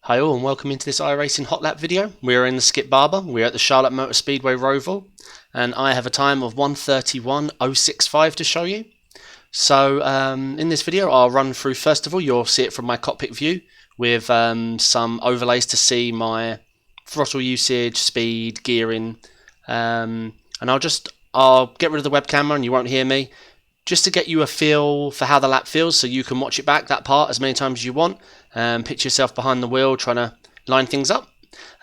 Hi all and welcome into this iRacing hot lap video. We are in the Skip Barber, we are at the Charlotte Motor Speedway Roval, and I have a time of 1:31.065 to show you. So in this video I'll run through, first of all you'll see it from my cockpit view with some overlays to see my throttle usage, speed, gearing, and I'll get rid of the web camera and you won't hear me, just to get you a feel for how the lap feels so you can watch it back, that part, as many times as you want. Picture yourself behind the wheel trying to line things up,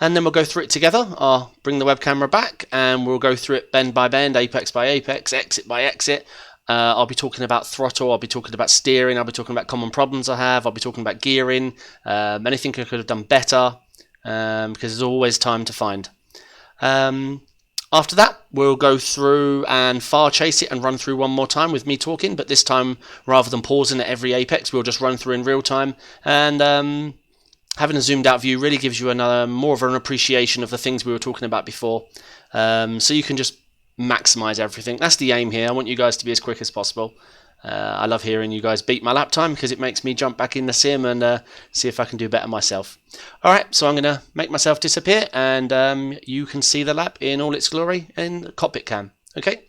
and then we'll go through it together. I'll bring the web camera back and we'll go through it bend by bend, apex by apex, exit by exit. I'll be talking about throttle, I'll be talking about steering, I'll be talking about common problems I have, I'll be talking about gearing, anything I could have done better, because there's always time to find. After that, we'll go through and far chase it and run through one more time with me talking, but this time, rather than pausing at every apex, we'll just run through in real time. And having a zoomed out view really gives you more of an appreciation of the things we were talking about before. So you can just maximize everything. That's the aim here. I want you guys to be as quick as possible. I love hearing you guys beat my lap time because it makes me jump back in the sim and see if I can do better myself. Alright, so I'm going to make myself disappear and you can see the lap in all its glory in the cockpit cam. Okay?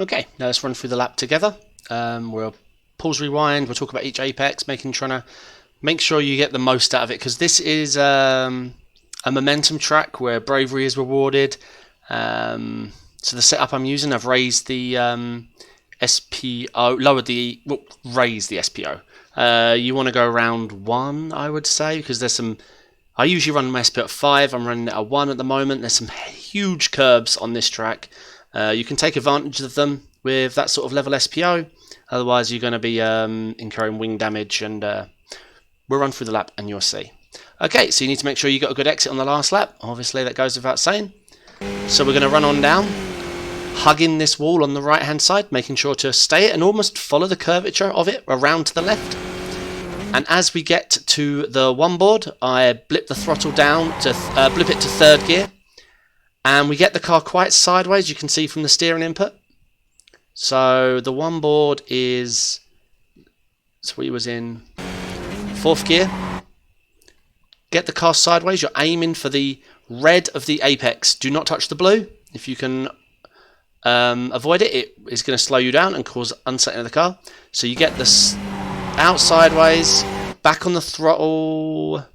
Okay, now let's run through the lap together. We'll pause, rewind, we'll talk about each apex, trying to make sure you get the most out of it, because this is a momentum track where bravery is rewarded. So the setup I'm using, I've raised the SPO, raised the SPO. You want to go around 1, I would say, because there's some, I usually run my SPO at 5, I'm running it at 1 at the moment. There's some huge curbs on this track. You can take advantage of them with that sort of level SPO, otherwise you're going to be incurring wing damage, and we'll run through the lap and you'll see. Okay, so you need to make sure you got a good exit on the last lap, obviously that goes without saying. So we're going to run on down, hugging this wall on the right hand side, making sure to stay it and almost follow the curvature of it around to the left. And as we get to the one board, I blip the throttle down to blip it to 3rd gear. And we get the car quite sideways, you can see from the steering input. So the one board is, so we was in 4th gear. Get the car sideways, you're aiming for the red of the apex. Do not touch the blue. If you can avoid it, it is going to slow you down and cause unsettling of the car. So you get this out sideways, back on the throttle.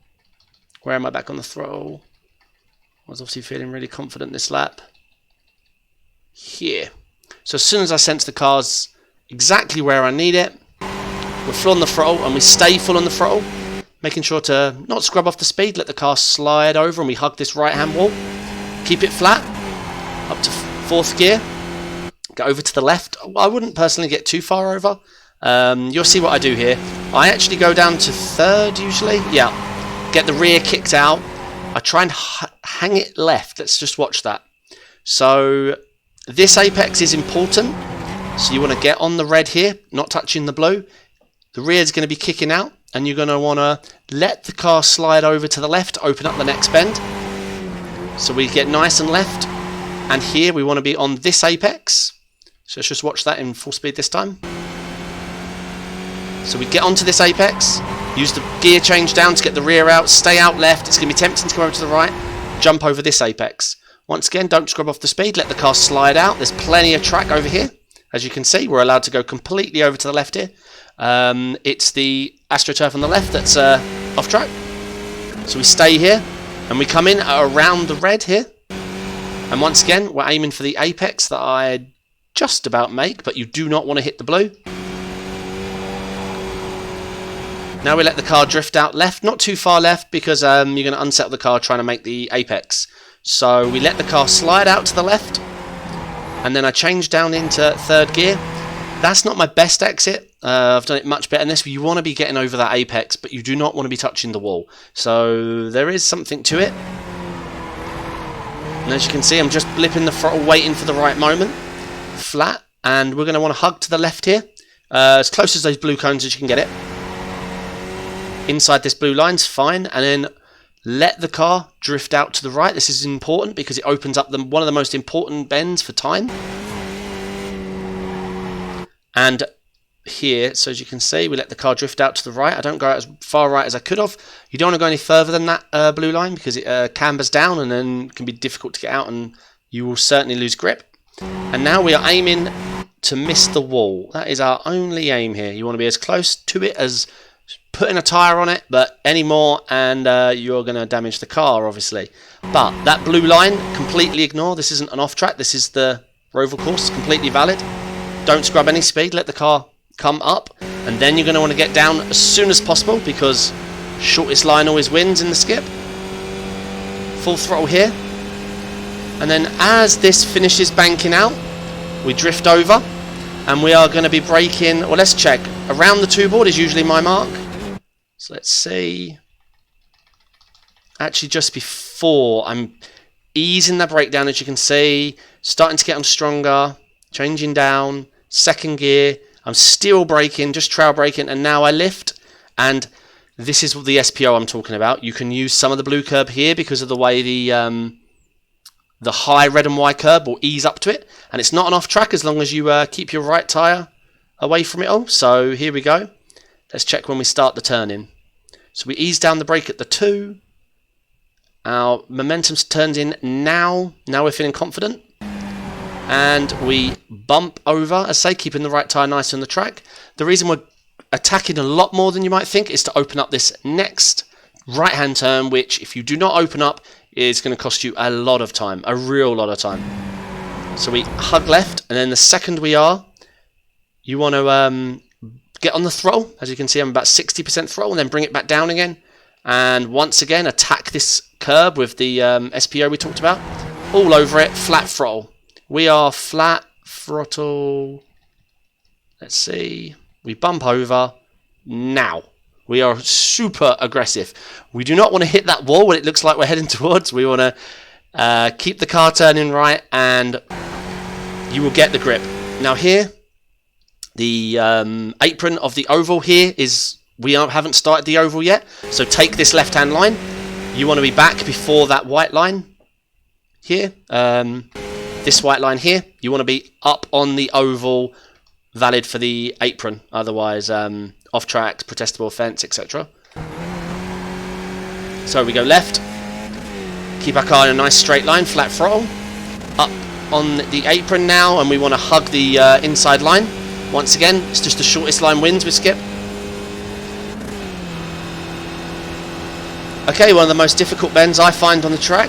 Where am I back on the throttle? I was obviously feeling really confident this lap. Here. So as soon as I sense the car's exactly where I need it, we're full on the throttle and we stay full on the throttle, making sure to not scrub off the speed, let the car slide over, and we hug this right hand wall. Keep it flat, up to 4th gear. Go over to the left. I wouldn't personally get too far over. You'll see what I do here. I actually go down to 3rd usually. Yeah. Get the rear kicked out. I try and hang it left. Let's just watch that. So this apex is important. So you want to get on the red here, not touching the blue. the rear is going to be kicking out, and you're going to want to let the car slide over to the left, open up the next bend. So we get nice and left, and here we want to be on this apex. So let's just watch that in full speed this time. So we get onto this apex, use the gear change down to get the rear out, stay out left. It's going to be tempting to come over to the right, jump over this apex. Once again, don't scrub off the speed, let the car slide out. There's plenty of track over here. As you can see, we're allowed to go completely over to the left here. It's the AstroTurf on the left that's off track. So we stay here, and we come in around the red here. And once again, we're aiming for the apex that I just about make, but you do not want to hit the blue. Now we let the car drift out left, not too far left, because you're going to unsettle the car trying to make the apex. So we let the car slide out to the left, and then I change down into third gear. That's not my best exit. I've done it much better than this, but you want to be getting over that apex, but you do not want to be touching the wall. So there is something to it. And as you can see, I'm just blipping the throttle, waiting for the right moment. Flat, and we're going to want to hug to the left here, as close as those blue cones as you can get it. Inside this blue line's fine, and then let the car drift out to the right. This is important because it opens up one of the most important bends for time. And here, so as you can see, we let the car drift out to the right. I don't go out as far right as I could have. You don't want to go any further than that blue line because it cambers down and then can be difficult to get out, and you will certainly lose grip. And now we are aiming to miss the wall. That is our only aim here. You want to be as close to it as putting a tyre on it, but any more and you're going to damage the car, obviously. But that blue line, completely ignore. This isn't an off track. This is the Roval course, completely valid. Don't scrub any speed. Let the car come up, and then you're going to want to get down as soon as possible because shortest line always wins in the skip. Full throttle here, and then as this finishes banking out, we drift over, and we are going to be braking. Well, let's check. Around the two board is usually my mark. So let's see. Actually, just before, I'm easing the brake down, as you can see, starting to get on stronger, changing down, second gear. I'm still braking, just trail braking, and now I lift, and this is the SPO I'm talking about. You can use some of the blue curb here because of the way the high red and white curb will ease up to it, and it's not an off track as long as you keep your right tyre away from it all. So here we go. Let's check when we start the turn in. So we ease down the brake at the 2. Our momentum turns in now. Now we're feeling confident. And we bump over, as I say, keeping the right tyre nice on the track. The reason we're attacking a lot more than you might think is to open up this next right-hand turn, which if you do not open up is going to cost you a lot of time, a real lot of time. So we hug left, and then the second we are, you want to get on the throttle. As you can see, I'm about 60% throttle, and then bring it back down again. And once again, attack this curb with the SPO we talked about. All over it, flat throttle. We are flat throttle. Let's see. We bump over. Now. We are super aggressive. We do not want to hit that wall when it looks like we're heading towards. We want to keep the car turning right, and you will get the grip. Now here, the apron of the oval here is, we haven't started the oval yet. So take this left-hand line. You want to be back before that white line here. This white line here. You want to be up on the oval, valid for the apron. Otherwise, off tracks, protestable offence, etc. So we go left. Keep our car in a nice straight line, flat throttle. Up on the apron now, and we want to hug the inside line. Once again, it's just the shortest line wins with Skip. Okay, one of the most difficult bends I find on the track.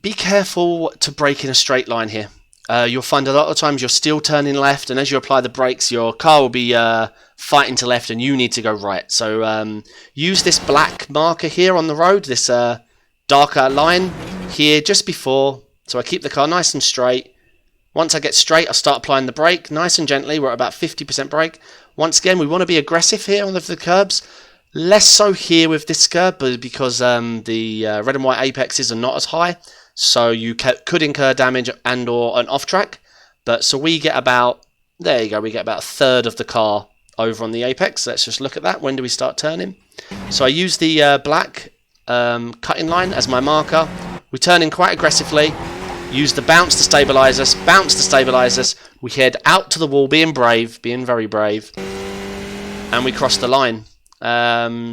Be careful to brake in a straight line here. You'll find a lot of times you're still turning left, and as you apply the brakes, your car will be fighting to left, and you need to go right. So use this black marker here on the road, this darker line here just before. So I keep the car nice and straight. Once I get straight, I start applying the brake nice and gently. We're at about 50% brake. Once again, we want to be aggressive here on the curbs. Less so here with this curb, but because the red and white apexes are not as high, so you could incur damage and or an off track. But so we get about, there you go, we get about a third of the car over on the apex. Let's just look at that. When do we start turning? So I use the black cutting line as my marker. We turn in quite aggressively. Use the bounce to stabilise us. Bounce to stabilise us. We head out to the wall, being brave, being very brave, and we cross the line.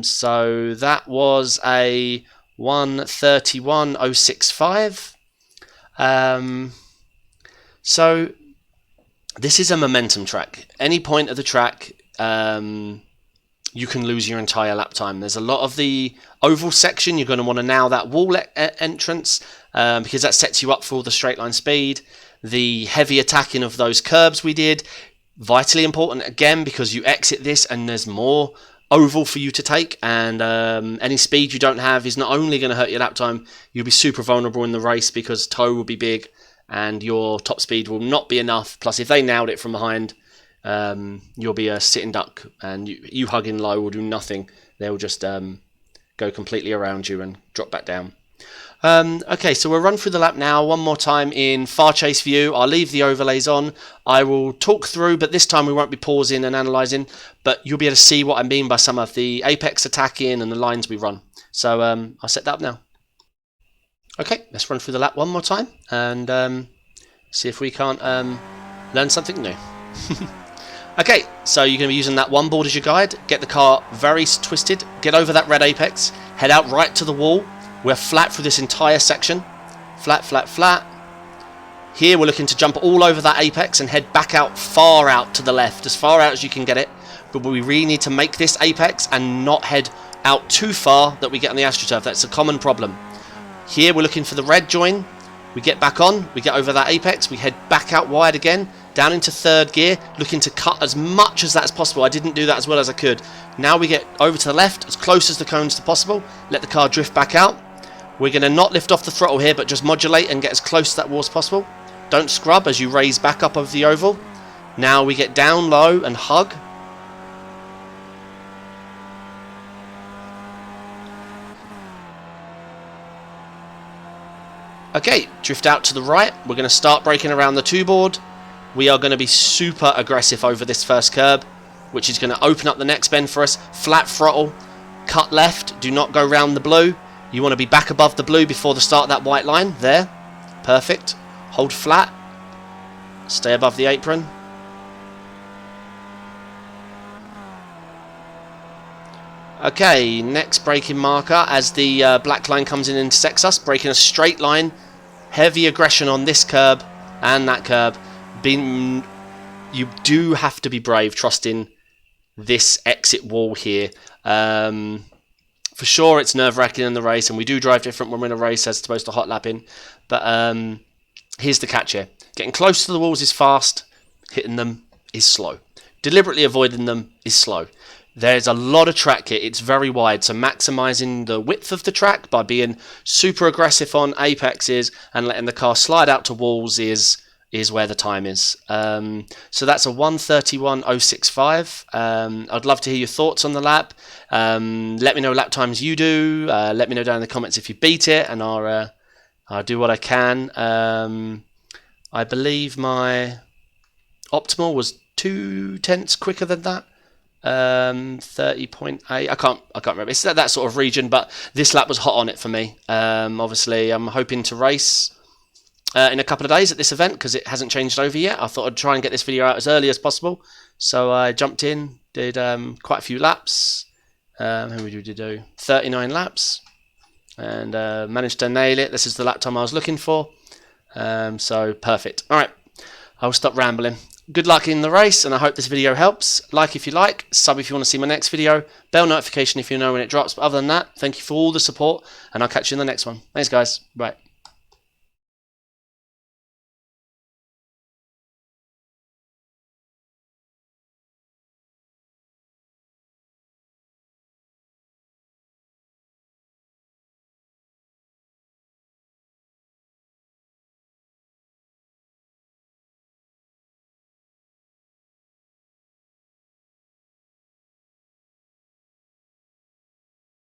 So that was a 1:31.065. So this is a momentum track. Any point of the track, you can lose your entire lap time. There's a lot of the oval section. You're going to want to nail that wall entrance because that sets you up for the straight line speed. The heavy attacking of those curbs we did, vitally important again, because you exit this and there's more oval for you to take, and any speed you don't have is not only going to hurt your lap time, you'll be super vulnerable in the race because toe will be big and your top speed will not be enough. Plus, if they nailed it from behind, you'll be a sitting duck, and you hugging low will do nothing. They'll just go completely around you and drop back down. Okay, so we'll run through the lap now one more time in far chase view. I'll leave the overlays on. I will talk through, but this time we won't be pausing and analysing, but you'll be able to see what I mean by some of the apex attacking and the lines we run. So I'll set that up now. Okay, let's run through the lap one more time and see if we can't learn something new. Okay, so you're going to be using that one board as your guide. Get the car very twisted, get over that red apex, head out right to the wall. We're flat through this entire section. Flat, flat, flat. Here we're looking to jump all over that apex and head back out, far out to the left, as far out as you can get it. But we really need to make this apex and not head out too far that we get on the AstroTurf. That's a common problem. Here we're looking for the red join. We get back on, we get over that apex, we head back out wide again, down into third gear, looking to cut as much as that's possible. I didn't do that as well as I could. Now we get over to the left, as close as the cones to possible, let the car drift back out. We're going to not lift off the throttle here, but just modulate and get as close to that wall as possible. Don't scrub as you raise back up over the oval. Now we get down low and hug. Okay, drift out to the right. We're going to start braking around the two board. We are going to be super aggressive over this first curb, which is going to open up the next bend for us. Flat throttle, cut left, do not go round the blue. You want to be back above the blue before the start of that white line. There, perfect. Hold flat, stay above the apron. Okay, next braking marker as the black line comes in and intersects us, braking a straight line. Heavy aggression on this curb and that curb. You do have to be brave trusting this exit wall here. For sure it's nerve-wracking in the race, and we do drive different when we're in a race as opposed to hot lapping. But here's the catch here. Getting close to the walls is fast, hitting them is slow. Deliberately avoiding them is slow. There's a lot of track here. It's very wide, so maximising the width of the track by being super aggressive on apexes and letting the car slide out to walls is where the time is. So that's a 1:31.065. I'd love to hear your thoughts on the lap. Let me know lap times you do. Let me know down in the comments if you beat it, and I'll do what I can. I believe my optimal was 0.2 quicker than that. 30.8. I can't remember. It's that sort of region, but this lap was hot on it for me. Obviously, I'm hoping to race in a couple of days at this event because it hasn't changed over yet. I thought I'd try and get this video out as early as possible, so I jumped in, did quite a few laps. How many did we do? 39 laps, and managed to nail it. This is the lap time I was looking for, so perfect. All right, I'll stop rambling. Good luck in the race, and I hope this video helps. Like if you like, sub if you want to see my next video, bell notification if you know when it drops. But other than that, thank you for all the support, and I'll catch you in the next one. Thanks, guys. Bye.